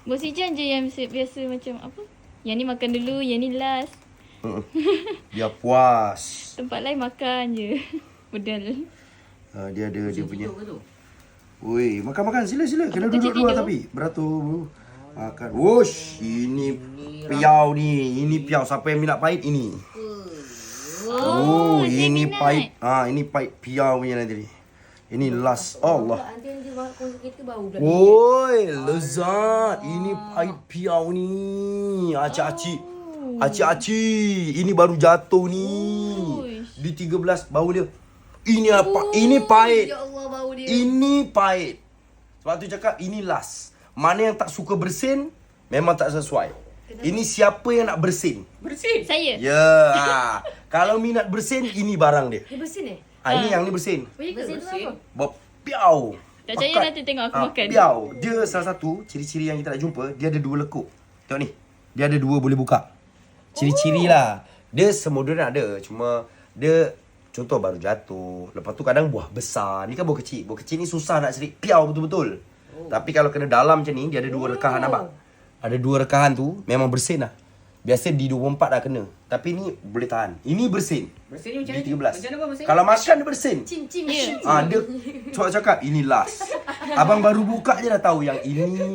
Bos Ijan je yang biasa macam apa? Yang ni makan dulu, yang ni last. Biar puas. Tempat lain makan je. Bedal. Dia ada dia punya. Woi, makan sila. Kena duduk tapi beratur. Makan. Wush, ini piau ni. Ini piau siapa yang minat pahit ini. Oh, ini pahit. Ini pahit piau punya nanti ni. Ini last. Allah. Woi, lezat. Ini pahit piau ni. Acik-acik. Ini baru jatuh ni. Di 13 bau dia. Ini apa? Ini pahit. Ya Allah, bau dia. Ini pahit. Sebab tu cakap ini last. Mana yang tak suka bersin, memang tak sesuai. Ini siapa yang nak bersin? Bersin. Saya. Ya. Kalau minat bersin, ini barang dia. Dia bersin Ini yang ni bersin. Bersin tu apa? Berpiau. Tak percaya nanti tengok aku makan. Piau. Dia salah satu ciri-ciri yang kita nak jumpa, dia ada 2 lekuk. Tengok ni. Dia ada 2 boleh buka. Ciri-ciri lah. Dia semodern ada. Cuma dia contoh baru jatuh. Lepas tu kadang buah besar. Ni kan buah kecil. Buah kecil ni susah nak cari piau betul-betul. Tapi kalau kena dalam macam ni, dia ada 2 rekahan nampak. Ada 2 rekahan tu memang bersin lah. Biasa di 24 dah kena. Tapi ni boleh tahan. Ini bersin. Bersin ni macam Di 13. Macam mana bersin? Kalau makan dia bersin. Cim-cim. Ya. Dia cakap ini last. Abang baru buka je dah tahu yang ini